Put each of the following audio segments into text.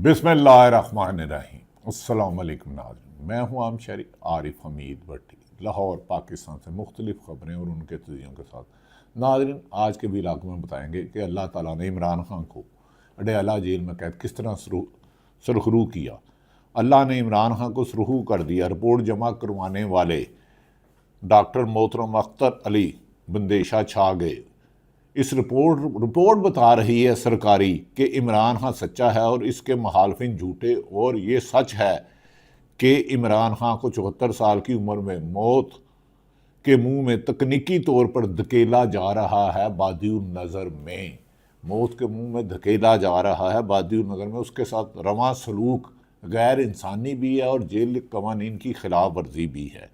बिस्मिल्लाहिर्रहमानिर्रहीम। अस्सलाम वालेकुम नाज़रीन, मैं हूँ आम शहरी आरिफ हमीद भट्टी, लाहौर पाकिस्तान से मुख्तलिफ खबरें और उनके तजियों के साथ। नाज़रीन, आज के व्लॉग में बताएंगे कि अल्लाह ताला ने इमरान खान को अडयाला जेल में कैद किस तरह सुरखरू किया। अल्लाह ने इमरान खान को सुरखरू कर दिया। रिपोर्ट जमा करवाने वाले डॉक्टर मोहतरम अख्तर अली बंदेशा छा गए। इस रिपोर्ट बता रही है सरकारी कि इमरान खान सच्चा है और इसके मुखालिफिन झूठे, और ये सच है कि इमरान खान को 74 साल की उम्र में मौत के मुंह में तकनीकी तौर पर धकेला जा रहा है। बादिउल नज़र में मौत के मुंह में धकेला जा रहा है बादिउल नज़र में। उसके साथ रवां सलूक गैर इंसानी भी है और जेल कवानीन की खिलाफ वर्जी भी है।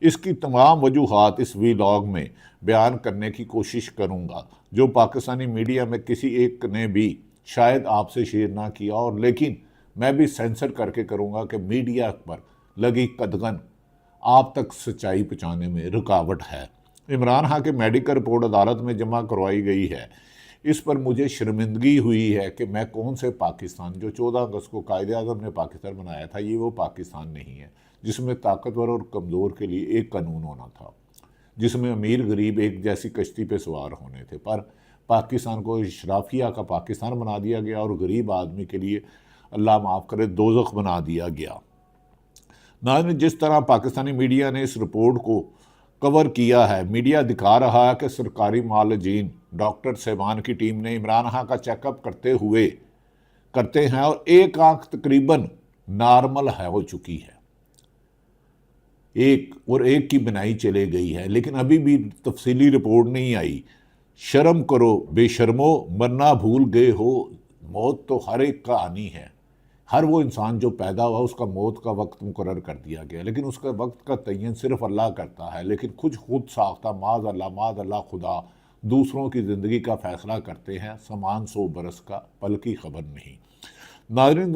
इसकी तमाम वजूहात इस व्लॉग में बयान करने की कोशिश करूँगा, जो पाकिस्तानी मीडिया में किसी एक ने भी शायद आपसे शेयर ना किया, और लेकिन मैं भी सेंसर करके करूँगा कि मीडिया पर लगी कदगन आप तक सच्चाई पहुँचाने में रुकावट है। इमरान खान की मेडिकल रिपोर्ट अदालत में जमा करवाई गई है। इस पर मुझे शर्मिंदगी हुई है कि मैं कौन से पाकिस्तान, जो 14 अगस्त को कायदे-आज़म ने पाकिस्तान बनाया था, ये वो पाकिस्तान नहीं है जिसमें ताकतवर और कमज़ोर के लिए एक कानून होना था, जिसमें अमीर गरीब एक जैसी कश्ती पे सवार होने थे। पर पाकिस्तान को इशराफिया का पाकिस्तान बना दिया गया और गरीब आदमी के लिए अल्लाह माफ़ करे दोज़ख बना दिया गया। नाज़रीन, जिस तरह पाकिस्तानी मीडिया ने इस रिपोर्ट को कवर किया है, मीडिया दिखा रहा है कि सरकारी मालजीन डॉक्टर साहबान की टीम ने इमरान खान का चेकअप करते हैं और एक आंख तकरीबन नॉर्मल हो चुकी है, एक की बनाई चले गई है, लेकिन अभी भी तफसीली रिपोर्ट नहीं आई। शर्म करो बेशर्मो, मरना भूल गए हो। मौत तो हर एक का आनी है। हर वो इंसान जो पैदा हुआ उसका मौत का वक्त मुकर्रर कर दिया गया, लेकिन उसका वक्त का तयन सिर्फ अल्लाह करता है। लेकिन खुद साख्ता माज अल्लाह खुदा दूसरों की ज़िंदगी का फ़ैसला करते हैं। समान 100 बरस का पल की खबर नहीं। नाज़रीन,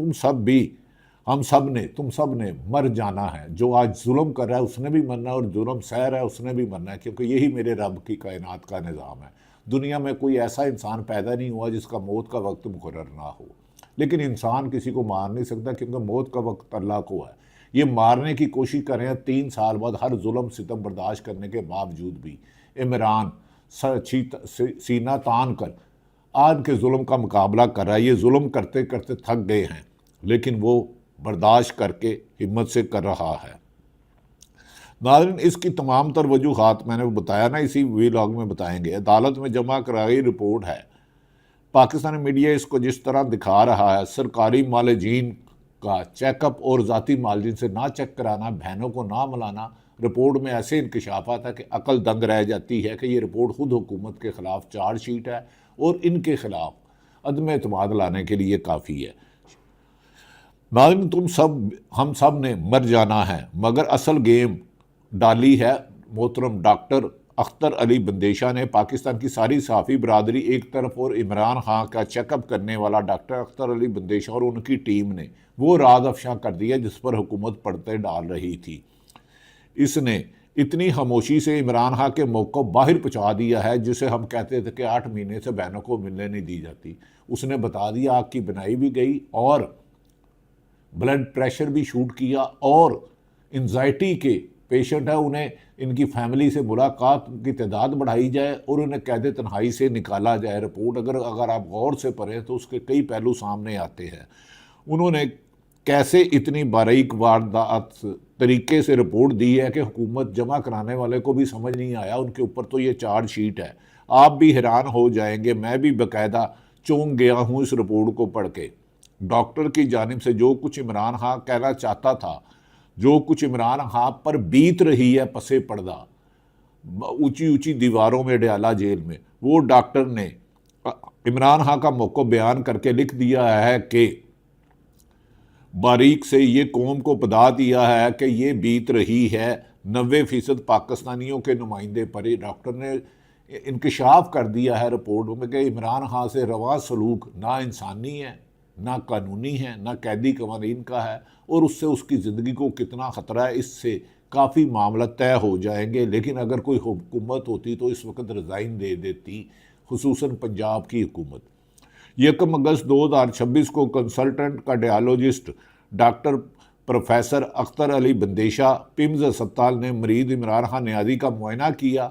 तुम सब ने मर जाना है। जो आज जुल्म कर रहा है उसने भी मरना है, और जुल्म सह रहा है उसने भी मरना है, क्योंकि यही मेरे रब की कायनात का निज़ाम है। दुनिया में कोई ऐसा इंसान पैदा नहीं हुआ जिसका मौत का वक्त मुकर्रर ना हो, लेकिन इंसान किसी को मार नहीं सकता, क्योंकि मौत का वक्त अल्लाह को है। ये मारने की कोशिश कर रहे हैं 3 साल बाद, हर जुल्म सितम बर्दाश्त करने के बावजूद भी। इमरान सीना तान कर आज के जुल्म का मुकाबला कर रहा है। ये जुल्म करते करते थक गए हैं, लेकिन वो बर्दाश्त करके हिम्मत से कर रहा है। नाज़रीन, इसकी तमाम तर वजूहात मैंने बताया ना, इसी व्लॉग में बताएंगे। अदालत में जमा कराई रिपोर्ट है। पाकिस्तानी मीडिया इसको जिस तरह दिखा रहा है, सरकारी मालजीन का चेकअप और ज़ाती मालजीन से ना चेक कराना, बहनों को ना मिलाना, रिपोर्ट में ऐसे इंकशाफात है कि अकल दंग रह जाती है कि ये रिपोर्ट खुद हुकूमत के ख़िलाफ़ चार्जशीट है और इनके ख़िलाफ़ अदम एतमाद लाने के लिए काफ़ी है। नाज़रीन, हम सब ने मर जाना है, मगर असल गेम डाली है मोहतरम डॉक्टर अख्तर अली बंदेशा ने। पाकिस्तान की सारी सहाफ़ी बरादरी एक तरफ और इमरान खान का चेकअप करने वाला डॉक्टर अख्तर अली बंदेशा और उनकी टीम ने वो राज अफशा कर दिया जिस पर हुकूमत पर्दे डाल रही थी। इसने इतनी खामोशी से इमरान खान के मौक़िफ़ बाहर पहुँचा दिया है, जिसे हम कहते थे कि 8 महीने से बहनों को मिलने नहीं दी जाती। उसने बता दिया, आग की बनाई भी गई और ब्लड प्रेशर भी शूट किया, और एंजाइटी के पेशेंट है उन्हें इनकी फैमिली से मुलाकात की तादाद बढ़ाई जाए और उन्हें कैद तन्हाई से निकाला जाए। रिपोर्ट अगर आप गौर से पढ़ें तो उसके कई पहलू सामने आते हैं। उन्होंने कैसे इतनी बारीक वारदात तरीके से रिपोर्ट दी है कि हुकूमत जमा कराने वाले को भी समझ नहीं आया। उनके ऊपर तो ये चार्जशीट है, आप भी हैरान हो जाएंगे। मैं भी बाकायदा चौंक गया हूँ इस रिपोर्ट को पढ़ के। डॉक्टर की जानिब से जो कुछ इमरान खान कहना चाहता था, जो कुछ इमरान खान पर बीत रही है पसे पर्दा ऊंची ऊंची दीवारों में अडयाला जेल में, वो डॉक्टर ने इमरान खान का मौक़िफ़ बयान करके लिख दिया है कि बारीक से ये कौम को बता दिया है कि ये बीत रही है 90% पाकिस्तानियों के नुमाइंदे पर। डॉक्टर ने इंकशाफ कर दिया है रिपोर्ट में कि इमरान खान से रवा सलूक ना इंसानी है, ना कानूनी है, ना कैदी कवानीन का है, और उससे उसकी ज़िंदगी को कितना ख़तरा है, इससे काफ़ी मामला तय हो जाएंगे। लेकिन अगर कोई हुकूमत होती तो इस वक्त रिज़ाइन दे देती, खुसूसन पंजाब की हुकूमत। 1 अगस्त 2026 को consultant cardiologist doctor professor Akhtar Ali Bandesha PIMS अस्पताल ने मरीज इमरान खान नियाज़ी का मुआयना किया।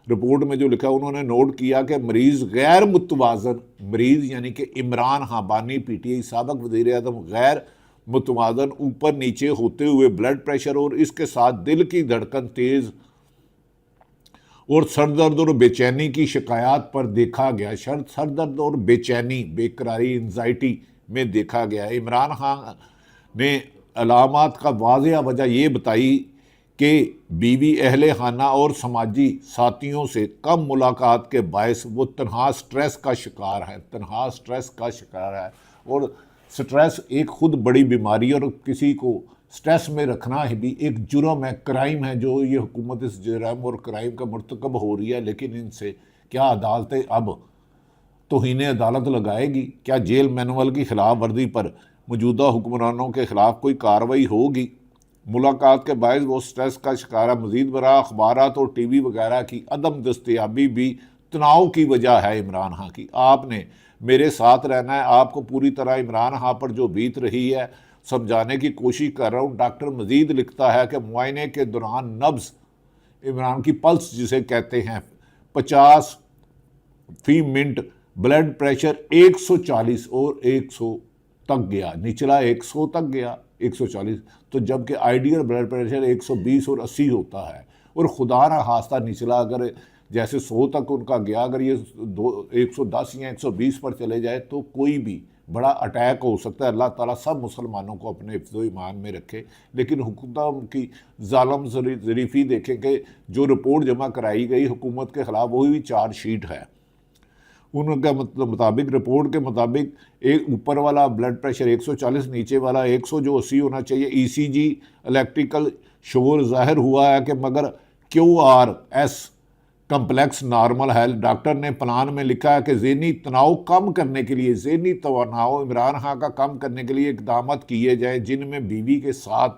रिपोर्ट में जो लिखा उन्होंने नोट किया कि मरीज़ गैर मुतवाज़न, मरीज़ यानी कि इमरान खान बानी PTI साबिक़ वज़ीर आज़म, गैर मुतवाज़न ऊपर नीचे होते हुए ब्लड प्रेशर और इसके साथ दिल की धड़कन तेज़ और सर दर्द और बेचैनी की शिकायत पर देखा गया। सर दर्द और बेचैनी, बेकरारी, एंजाइटी में देखा गया। इमरान खान ने अलामात का वाज़ेह वजह ये बताई कि बीवी, अहले खाना और समाजी साथियों से कम मुलाकात के बायस वो तनहा स्ट्रेस का शिकार है। और स्ट्रेस एक खुद बड़ी बीमारी और किसी को स्ट्रेस में रखना ही भी एक जुर्म है, क्राइम है, जो ये हुकूमत इस जुर्म और क्राइम का मर्तकब हो रही है। लेकिन इनसे क्या अदालतें अब तौहीन अदालत लगाएगी? क्या जेल मैनुअल की खिलाफ वर्जी पर मौजूदा हुक्मरानों के खिलाफ कोई कार्रवाई होगी? मुलाकात के बायस वो स्ट्रेस का शिकार है। मज़ीद बरा अखबारात और TV वगैरह की अदम दस्तयाबी भी तनाव की वजह है इमरान खान की। आपने मेरे साथ रहना है। आपको पूरी तरह इमरान खान पर जो बीत रही है समझाने की कोशिश कर रहा हूँ। डॉक्टर मज़ीद लिखता है कि मुआयने के दौरान नब्ज़, इमरान की पल्स जिसे कहते हैं, 50 फी मिनट, ब्लड प्रेशर 140 और 100 तक गया, निचला 100 तक गया, 140। तो जबकि आइडियल ब्लड प्रेशर 120 और 80 होता है। और खुदा ना खास्ता निचला अगर जैसे 100 तक उनका गया, अगर ये 110 या 120 पर चले जाए तो कोई भी बड़ा अटैक हो सकता है। अल्लाह ताला सब मुसलमानों को अपने हिफ्ज़ो ईमान में रखे। लेकिन हुकूमत की ज़ालम ज़रीफ़ी देखें कि जो रिपोर्ट जमा कराई गई हुकूमत के ख़िलाफ़ वही भी चार्जशीट है। उनका मतलब मुताबिक, रिपोर्ट के मुताबिक, एक ऊपर वाला ब्लड प्रेशर 140, नीचे वाला 100 जो 80 होना चाहिए। ECG इलेक्ट्रिकल शोर ज़ाहिर हुआ है कि मगर QRS कम्प्लेक्स नॉर्मल है। डॉक्टर ने प्लान में लिखा है कि ज़हनी तनाव कम करने के लिए, ज़हनी तनाव इमरान खान का कम करने के लिए इक़दाम किए जाएँ, जिनमें बीवी के साथ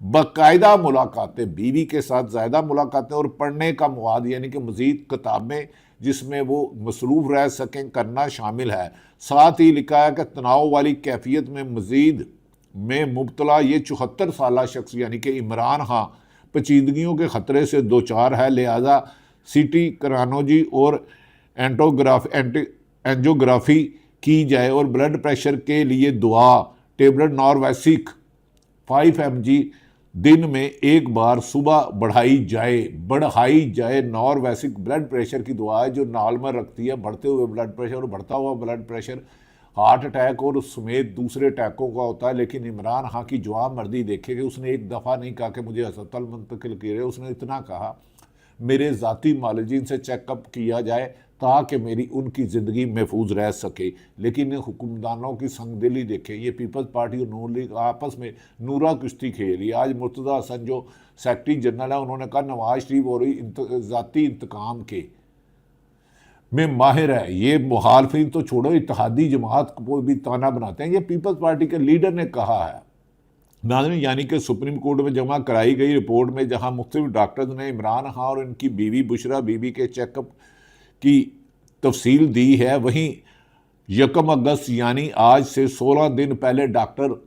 बाकायदा मुलाकातें, बीवी के साथ ज़्यादा मुलाकातें और पढ़ने का मवाद यानी कि मज़ीद किताबें जिसमें वो मसरूफ़ रह सकें करना शामिल है। साथ ही लिखा है कि तनाव वाली कैफियत में मज़ीद में मुब्तला ये 74 साला शख्स यानी कि इमरान खान पेचीदगियों के ख़तरे से दो चार है। लिहाजा CT करानोजी और एंजियोग्राफी की जाए और ब्लड प्रेशर के लिए दुआ, टेबलेट नॉरवैसिक 5 mg दिन में एक बार सुबह बढ़ाई जाए। नॉरवैसिक ब्लड प्रेशर की दवा है जो नॉर्मल रखती है बढ़ते हुए ब्लड प्रेशर, और बढ़ता हुआ ब्लड प्रेशर हार्ट अटैक और समेत दूसरे अटैकों का होता है। लेकिन इमरान खान की जवाब मर्दी देखें कि उसने एक दफ़ा नहीं कहा कि मुझे अस्पताल मुंतकिल किए, उसने इतना कहा मेरे ज़ाती मालिजीन से चेकअप किया जाए ताकि मेरी उनकी ज़िंदगी महफूज रह सके। लेकिन हुक्मरानों की संगदिली देखें। ये पीपल्स पार्टी और नून लीग आपस में नूरा कुश्ती खेली। आज मुर्तज़ा हसन जो सेक्रेटरी जनरल है उन्होंने कहा नवाज शरीफ और ज़ाती इंतकाम के में माहिर है। ये मुखालफिन तो छोड़ो, इत्तेहादी जमात को भी ताना बनाते हैं। ये पीपल्स पार्टी के लीडर ने कहा है। नाज़रीन, यानी कि सुप्रीम कोर्ट में जमा कराई गई रिपोर्ट में जहां मुख्तलिफ डॉक्टर्स ने इमरान खान और इनकी बीवी बुशरा बीबी के चेकअप की तफसील दी है, वहीं 1 अगस्त यानी आज से 16 दिन पहले डॉक्टर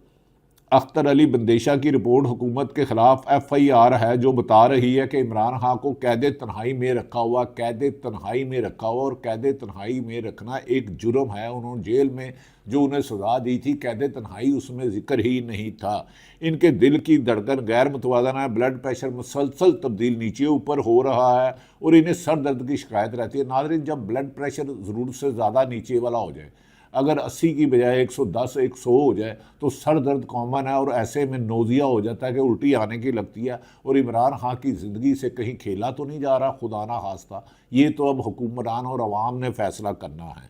अख्तर अली बंदेशा की रिपोर्ट हुकूमत के ख़िलाफ़ FIR है जो बता रही है कि इमरान खान को कैद तन्हाई में रखा हुआ और कैद तन्हाई में रखना एक जुर्म है। उन्होंने जेल में जो उन्हें सज़ा दी थी कैद तन्हाई, उसमें जिक्र ही नहीं था। इनके दिल की धड़कन गैर मुतवाज़न है, ब्लड प्रेशर मुसलसल तब्दील नीचे ऊपर हो रहा है और इन्हें सर दर्द की शिकायत रहती है। नाज़रीन, जब ब्लड प्रेशर ज़रूरत से ज़्यादा नीचे वाला हो जाए, अगर 80 की बजाय 110 100 हो जाए तो सर दर्द कॉमन है और ऐसे में नोज़िया हो जाता है कि उल्टी आने की लगती है। और इमरान खान की ज़िंदगी से कहीं खेला तो नहीं जा रहा, खुदा ना खास्ता। ये तो अब हुक्मरान और अवाम ने फ़ैसला करना है।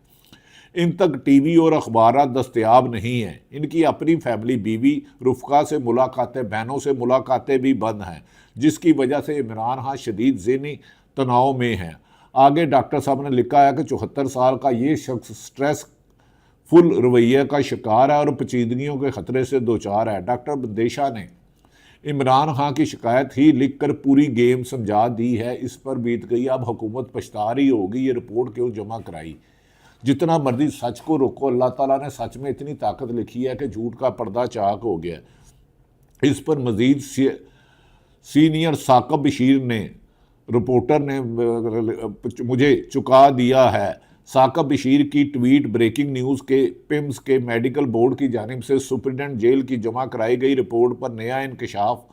इन तक TV और अखबारात दस्तयाब नहीं हैं। इनकी अपनी फैमिली, बीवी, रुफ़का से मुलाकातें, बहनों से मुलाकातें भी बंद हैं, जिसकी वजह से इमरान खान शदीद ज़हनी तनाव में हैं। आगे डॉक्टर साहब ने लिखा है कि 74 साल का ये शख्स स्ट्रेस फुल रवैये का शिकार है और पेचीदगियों के ख़तरे से दो चार है। डॉक्टर बंदेशा ने इमरान खान की शिकायत ही लिखकर पूरी गेम समझा दी है। इस पर बीत गई, अब हुकूमत पछता रही होगी ये रिपोर्ट क्यों जमा कराई। जितना मर्जी सच को रोको, अल्लाह ताला ने सच में इतनी ताकत लिखी है कि झूठ का पर्दा चाक हो गया। इस पर मज़ीद सीनियर साकब बशीर ने, रिपोर्टर ने मुझे चुका दिया है। साकब बशीर की ट्वीट ब्रेकिंग न्यूज़ के पिम्स के मेडिकल बोर्ड की जानिब से सुप्रीडेंट जेल की जमा कराई गई रिपोर्ट पर नया इंकशाफ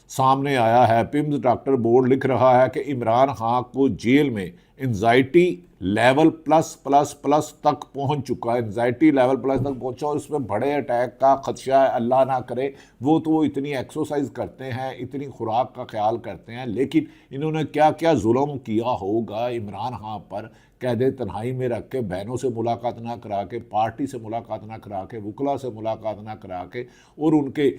सामने आया है। पिम्स डॉक्टर बोर्ड लिख रहा है कि इमरान खान को जेल में anxiety level plus plus plus तक पहुंच चुका है, एंजाइटी लेवल प्लस तक पहुंचा और इसमें बड़े अटैक का खदशा है। अल्लाह ना करे। वो इतनी एक्सरसाइज करते हैं, इतनी खुराक का ख्याल करते हैं, लेकिन इन्होंने क्या क्या जुल्म किया होगा इमरान खान पर। कैद तन्हाई में रख के, बहनों से मुलाकात ना करा के, पार्टी से मुलाकात ना करा के, वकला से मुलाकात ना करा के और उनके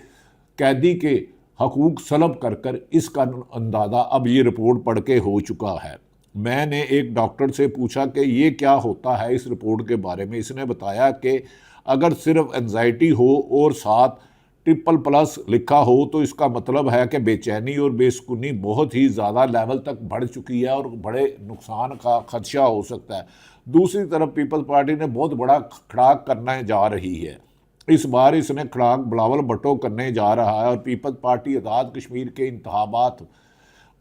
कैदी के हकूक सलब कर कर इसका अंदाज़ा अब ये रिपोर्ट पढ़ के हो चुका है। मैंने एक डॉक्टर से पूछा कि ये क्या होता है इस रिपोर्ट के बारे में। इसने बताया कि अगर सिर्फ एंजाइटी हो और साथ ट्रिपल प्लस लिखा हो तो इसका मतलब है कि बेचैनी और बेसुकूनी बहुत ही ज़्यादा लेवल तक बढ़ चुकी है और बड़े नुकसान का खदशा हो सकता है। दूसरी तरफ पीपल्स पार्टी ने बहुत बड़ा खड़ाक करने जा रही है। इस बार इसने खड़ाक बिलावल भुट्टो करने जा रहा है और पीपल्स पार्टी आज़ाद कश्मीर के इंतखाबात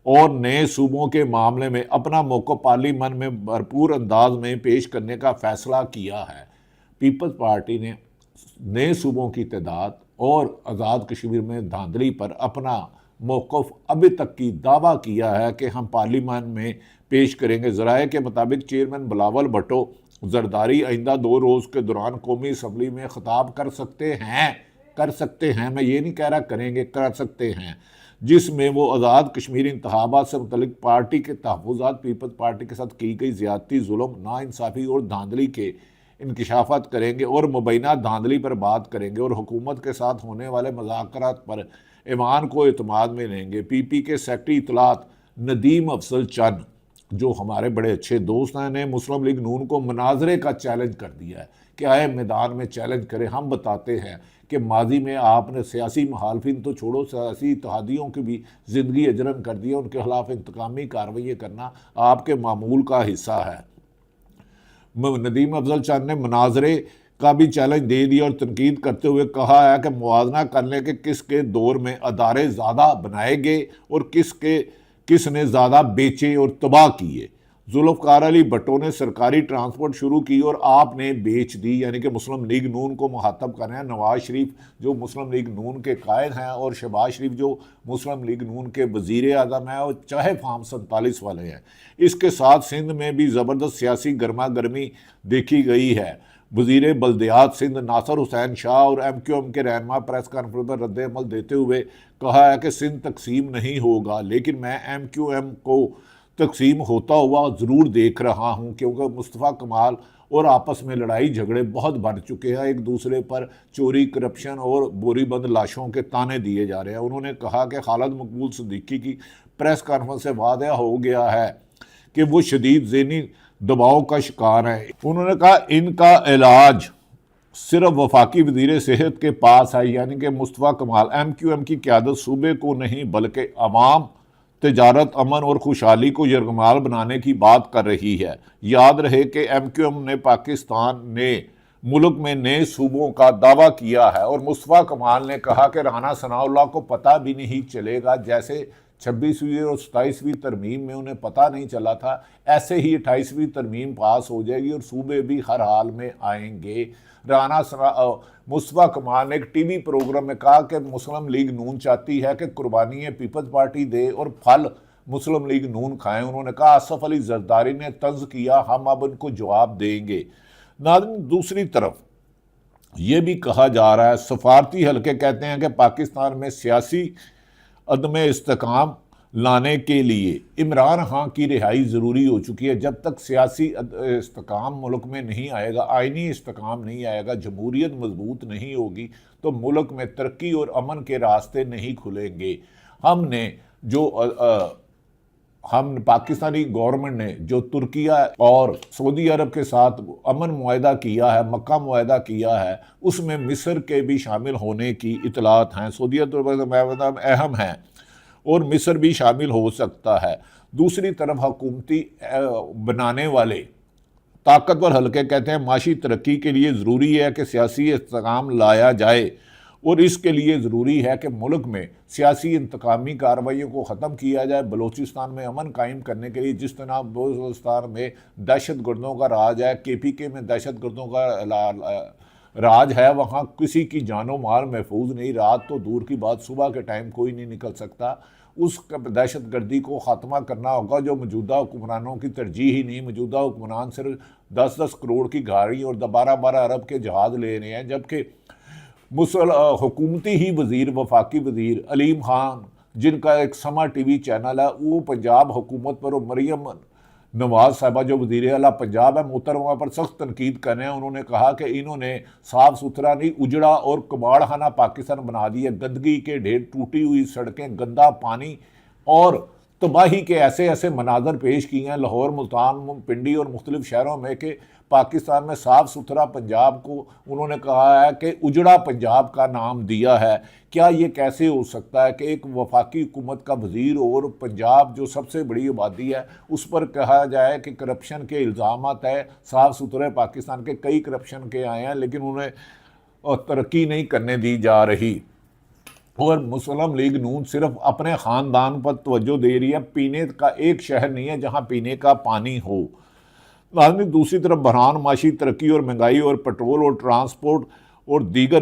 और नए सूबों के मामले में अपना मौक़िफ़ पार्लियामेंट में भरपूर अंदाज में पेश करने का फ़ैसला किया है। पीपल्स पार्टी ने नए सूबों की तादाद और आज़ाद कश्मीर में धांधली पर अपना मौक़िफ़ अभी तक की दावा किया है कि हम पार्लियामेंट में पेश करेंगे। ज़राए के मुताबिक चेयरमैन बिलावल भुट्टो जरदारी आइंदा 2 रोज़ के दौरान कौमी असम्बली में खिताब कर सकते हैं, मैं ये नहीं कह रहा करेंगे, कर सकते हैं, जिसमें वो आज़ाद कश्मीर इंतखाबात से मुतल्लिक पार्टी के तहफ़्फ़ुज़ात, पीपल्स पार्टी के साथ की गई ज़्यादती, जुल्म, नाइंसाफ़ी और धांधली के इंकशाफात करेंगे और मुबैना धांधली पर बात करेंगे और हुकूमत के साथ होने वाले मुज़ाकरात पर ईमान को एतमाद में लेंगे। पीपी के सेक्रेटरी इत्तलात नदीम अफजल चंद, जो हमारे बड़े अच्छे दोस्त हैं, ने मुस्लिम लीग नून को मुनाजरे का चैलेंज कर दिया है कि आए मैदान में चैलेंज करें। हम बताते हैं कि माजी में आपने सियासी मुखालफिन तो छोड़ो, सियासी इत्तेहादियों की भी ज़िंदगी अजरन कर दी है। उनके खिलाफ इंतकामी कार्रवाई करना आपके मामूल का हिस्सा है। नदीम अफजल चंद ने मुनाजरे का भी चैलेंज दे दिया और तनकीद करते हुए कहा है कि मुआवजा करने के किसके दौर में अदारे ज़्यादा बनाए गए और किसने ज़्यादा बेचे और तबाह किए। जुल्फ़िकार अली भुट्टो ने सरकारी ट्रांसपोर्ट शुरू की और आपने बेच दी, यानी कि मुस्लिम लीग नून को मुखातब कर रहे हैं। नवाज शरीफ जो मुस्लिम लीग नून के कायद हैं और शहबाज शरीफ जो मुस्लिम लीग नून के वज़ीर आज़म हैं और चाहे फार्म 47 वाले हैं। इसके साथ सिंध में भी ज़बरदस्त सियासी गर्मा गर्मी देखी गई है। वज़ीर बल्दियात सिंध नासिर हुसैन शाह और MQM के रहनुमा प्रेस कॉन्फ्रेंस पर रद्द अमल देते हुए कहा है कि सिंध तकसीम नहीं होगा, लेकिन मैं MQM को तकसीम होता हुआ ज़रूर देख रहा हूँ, क्योंकि मुस्तफ़ा कमाल और आपस में लड़ाई झगड़े बहुत बढ़ चुके हैं। एक दूसरे पर चोरी, करप्शन और बोरीबंद लाशों के ताने दिए जा रहे हैं। उन्होंने कहा कि खालिद मकबूल सिद्दीकी की प्रेस कॉन्फ्रेंस से वादे हो गया है कि वो शदीद ज़हनी दबाव का शिकार हैं। उन्होंने कहा इनका इलाज सिर्फ वफाकी वज़ीर सेहत के पास है, यानी कि मुस्तफ़ा कमाल। MQM की क़यादत सूबे को नहीं बल्कि अवाम, तिजारत, अमन और खुशहाली को यरगमाल बनाने की बात कर रही है। याद रहे कि MQM ने पाकिस्तान ने मुल्क में नए सूबों का दावा किया है और मुस्तफ़ा कमाल ने कहा कि राना सनाउल्लाह को पता भी नहीं चलेगा, जैसे 26वीं और 27वीं तरमीम में उन्हें पता नहीं चला था, ऐसे ही 28वीं तरमीम पास हो जाएगी और सूबे भी हर हाल में आएंगे। मुस्तफ़ा कमाल ने एक TV प्रोग्राम में कहा कि मुस्लिम लीग नून चाहती है कि कुर्बानी पीपल्स पार्टी दे और फल मुस्लिम लीग नून खाएं। उन्होंने कहा आसफ अली जरदारी ने तंज किया, हम अब इनको जवाब देंगे। नाज़रीन, दूसरी तरफ ये भी कहा जा रहा है, सफारती हल्के कहते हैं कि पाकिस्तान में सियासी अदम इस्तेकाम लाने के लिए इमरान खान की रिहाई ज़रूरी हो चुकी है। जब तक सियासी इस्तेकाम मुल्क में नहीं आएगा, आइनी इस्तेकाम नहीं आएगा, जमहूरियत मजबूत नहीं होगी, तो मुल्क में तरक्की और अमन के रास्ते नहीं खुलेंगे। हम पाकिस्तानी गवर्नमेंट ने जो तुर्किया और सऊदी अरब के साथ अमन मुआहदा किया है, मक्का मुआहदा किया है, उसमें मिस्र के भी शामिल होने की इतलात हैं। सऊदी अरब अहम है और मिस्र भी शामिल हो सकता है। दूसरी तरफ हुकूमती बनाने वाले ताकतवर हलके कहते हैं माशी तरक्की के लिए ज़रूरी है कि सियासी इस्तेकाम लाया जाए और इसके लिए ज़रूरी है कि मुल्क में सियासी इंतकामी कार्रवाइयों को ख़त्म किया जाए। बलूचिस्तान में अमन कायम करने के लिए जिस तरह बलूचिस्तान में दहशत गर्दों का राज है, KPK में दहशत गर्दों का राज है, वहाँ किसी की जानो माल महफूज नहीं। रात तो दूर की बात, सुबह के टाइम कोई नहीं निकल सकता। उस दहशत गर्दी को ख़त्मा करना होगा जो मौजूदा हुक्मरानों की तरजीह ही नहीं। मौजूदा हुक्मरान सिर्फ 10-10 करोड़ की गाड़ी और 12-12 अरब के जहाज़ ले रहे हैं, जबकि हुकूमती ही वज़ीर, वफाकी वज़ीर अलीम खान, जिनका एक समा TV चैनल है, वो पंजाब हुकूमत पर, मरियम नवाज साहबा जो वज़ीर आला पंजाब है, मोहतरमा पर सख्त तनकीद कर रहे हैं। उन्होंने कहा कि इन्होंने साफ़ सुथरा नहीं, उजड़ा और कबाड़खाना पाकिस्तान बना दिया। गंदगी के ढेर, टूटी हुई सड़कें, गंदा पानी और तबाही के ऐसे ऐसे मनाजर पेश किए हैं लाहौर, मुल्तान, पिंडी और मुख्तलिफ शहरों में कि पाकिस्तान में साफ़ सुथरा पंजाब को उन्होंने कहा है कि उजड़ा पंजाब का नाम दिया है। क्या ये कैसे हो सकता है कि एक वफाकी हुकूमत का वज़ीर और पंजाब जो सबसे बड़ी आबादी है उस पर कहा जाए कि करप्शन के इल्ज़ामात है। साफ़ सुथरे पाकिस्तान के कई करप्शन के आए हैं लेकिन उन्हें तरक्की नहीं करने दी जा रही। और मुस्लिम लीग नून सिर्फ अपने ख़ानदान पर तवज्जो दे रही है। पीने का एक शहर नहीं है जहाँ पीने का पानी हो। आदमी दूसरी तरफ बहरान, माशी तरक्की और महंगाई और पेट्रोल और ट्रांसपोर्ट और दीगर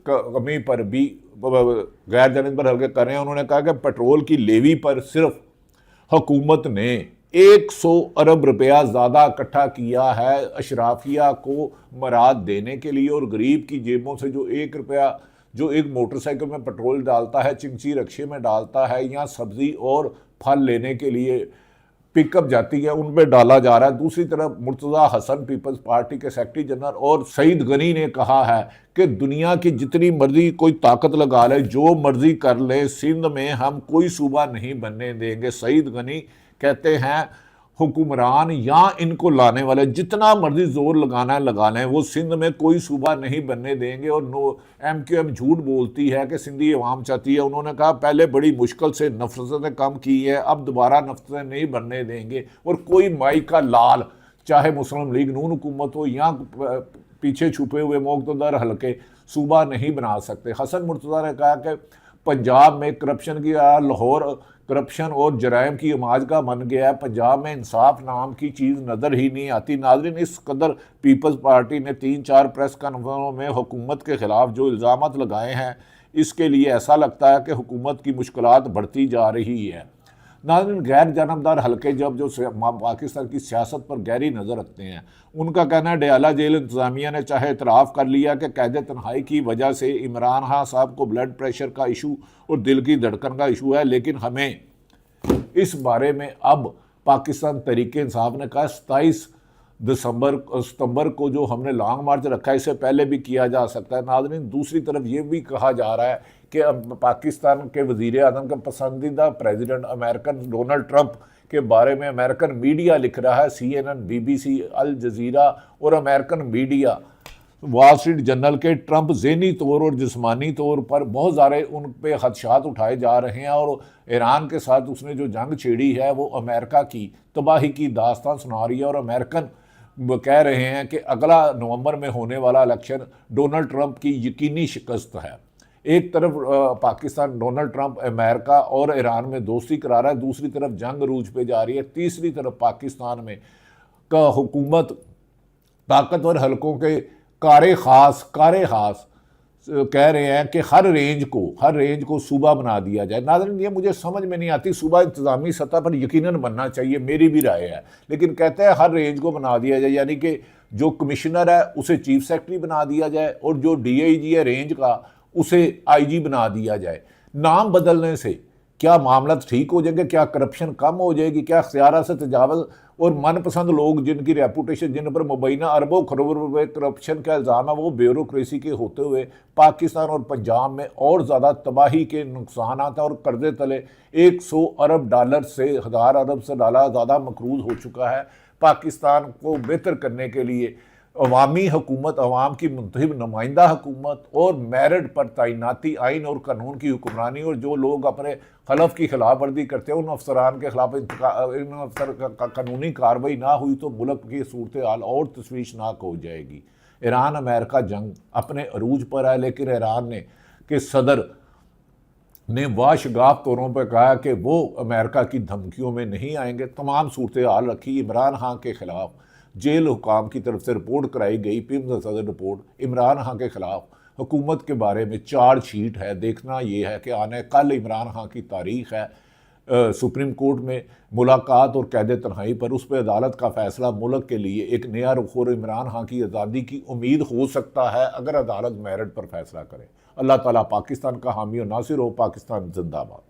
कमी पर भी गैर जानिब पर हल्के कर रहे हैं। उन्होंने कहा कि पेट्रोल की लेवी पर सिर्फ हुकूमत ने 100 अरब रुपया ज़्यादा इकट्ठा किया है अशराफिया को मराद देने के लिए, और गरीब की जेबों से जो 1 रुपया जो एक मोटरसाइकिल में पेट्रोल डालता है, चिंची रक्शे में डालता है या सब्ज़ी और फल लेने के लिए पिकअप जाती है, उन पर डाला जा रहा है। दूसरी तरफ मुर्तज़ा हसन पीपल्स पार्टी के सेक्रेटरी जनरल और सईद गनी ने कहा है कि दुनिया की जितनी मर्जी कोई ताकत लगा ले, जो मर्जी कर ले, सिंध में हम कोई सूबा नहीं बनने देंगे। सईद गनी कहते हैं हुक्मरान या इनको लाने वाले जितना मर्जी जोर लगाना है लगा लें, वो सिंध में कोई सूबा नहीं बनने देंगे। और MQM झूठ बोलती है कि सिंधी अवाम चाहती है। उन्होंने कहा पहले बड़ी मुश्किल से नफरतें कम की है, अब दोबारा नफरतें नहीं बनने देंगे। और कोई माई का लाल, चाहे मुस्लिम लीग नून हुकूमत हो या पीछे छुपे हुए मुक़्तदर हल्के, सूबा नहीं बना सकते। हसन मुर्तज़ा ने कहा कि पंजाब में करप्शन की लाहौर करप्शन और जराइम की अमाजगा बन गया है। पंजाब में इंसाफ नाम की चीज़ नज़र ही नहीं आती। नाज़रीन, इस कदर पीपल्स पार्टी ने 3-4 प्रेस कॉन्फ्रेंसों में हुकूमत के ख़िलाफ़ जो इल्ज़ामात लगाए हैं, इसके लिए ऐसा लगता है कि हुकूमत की मुश्किलात बढ़ती जा रही है। नाज़रीन, गैर जानबदार हल्के जब जो पाकिस्तान की सियासत पर गहरी नज़र रखते हैं, उनका कहना है डयाला जेल इंतज़ामिया ने चाहे इतराफ़ कर लिया कि कैद तन्हाई की वजह से इमरान खान साहब को ब्लड प्रेशर का इशू और दिल की धड़कन का इशू है, लेकिन हमें इस बारे में अब पाकिस्तान तहरीक इंसाफ ने कहा 27 सितंबर को जो हमने लॉन्ग मार्च रखा है, इससे पहले भी किया जा सकता है। नाज़रीन, दूसरी तरफ ये भी कहा जा रहा है कि अब पाकिस्तान के वज़ीर आज़म का पसंदीदा प्रेसिडेंट अमेरिकन डोनाल्ड ट्रंप के बारे में अमेरिकन मीडिया लिख रहा है। CNN, BBC, अल जज़ीरा और American media wall street journal के ट्रंप ज़हनी तौर और जिस्मानी तौर पर बहुत सारे उन पे खदशात उठाए जा रहे हैं, और ईरान के साथ उसने जो जंग छेड़ी है वो अमेरिका की तबाही की दास्तान सुना रही है। और अमेरिकन कह रहे हैं कि अगला नवंबर में होने वाला इलेक्शन डोनाल्ड ट्रंप की यकीनी शिकस्त है। एक तरफ पाकिस्तान डोनाल्ड ट्रंप अमेरिका और ईरान में दोस्ती करा रहा है, दूसरी तरफ जंग रूज पे जा रही है, तीसरी तरफ पाकिस्तान में का हुकूमत ताकतवर हलकों के कारे ख़ास कह रहे हैं कि हर रेंज को सूबा बना दिया जाए। नाज़रीन, ये मुझे समझ में नहीं आती। सूबा इंतज़ामी सतह पर यकीनन बनना चाहिए, मेरी भी राय है, लेकिन कहते हैं हर रेंज को बना दिया जाए, यानी कि जो कमिश्नर है उसे चीफ सेक्रेटरी बना दिया जाए और जो DIG है रेंज का उसे IG बना दिया जाए। नाम बदलने से क्या मामला ठीक हो जाएंगे? क्या करप्शन कम हो जाएगी? क्या इख्तियार से तजावज़ और मनपसंद लोग जिनकी रेपूटेशन, जिन पर मुबैना अरबों खरबों रुपए करप्शन का इल्ज़ाम है, वो ब्यूरोक्रेसी के होते हुए पाकिस्तान और पंजाब में और ज़्यादा तबाही के नुकसान आता है। और कर्जे तले 100 अरब डॉलर से 1000 अरब से डॉलर ज़्यादा मकरूज़ हो चुका है। पाकिस्तान को बेहतर करने के लिए अवामी हुकूमत, अवाम की मुंतखब नुमाइंदा हुकूमत और मेरिट पर तैनाती, आइन और कानून की हुक्मरानी, और जो लोग अपने खलफ की खिलाफ वर्जी करते हैं उन अफसरान के खिलाफ इन अफसर का कानूनी कार्रवाई ना हुई तो मुल्क की सूरत हाल और तशवीशनाक हो जाएगी। ईरान अमेरिका जंग अपने अरूज पर है, लेकिन ईरान ने के सदर ने वाशगाफ तौरों पर कहा कि वो अमेरिका की धमकियों में नहीं आएंगे। तमाम सूरत हाल रखी। इमरान खान के खिलाफ जेल हुकाम की तरफ से रिपोर्ट कराई गई, पिम्स सदर रिपोर्ट इमरान खान के खिलाफ हुकूमत के बारे में चार्जशीट है। देखना यह है कि आने कल इमरान खान की तारीख है सुप्रीम कोर्ट में मुलाकात और कैद तन्हाई पर, उस पर अदालत का फैसला मुल्क के लिए एक नया रुख और इमरान खान की आज़ादी की उम्मीद हो सकता है अगर अदालत मेरिट पर फैसला करे। अल्लाह ताला पाकिस्तान का हामी और नासिर हो। पाकिस्तान जिंदाबाद।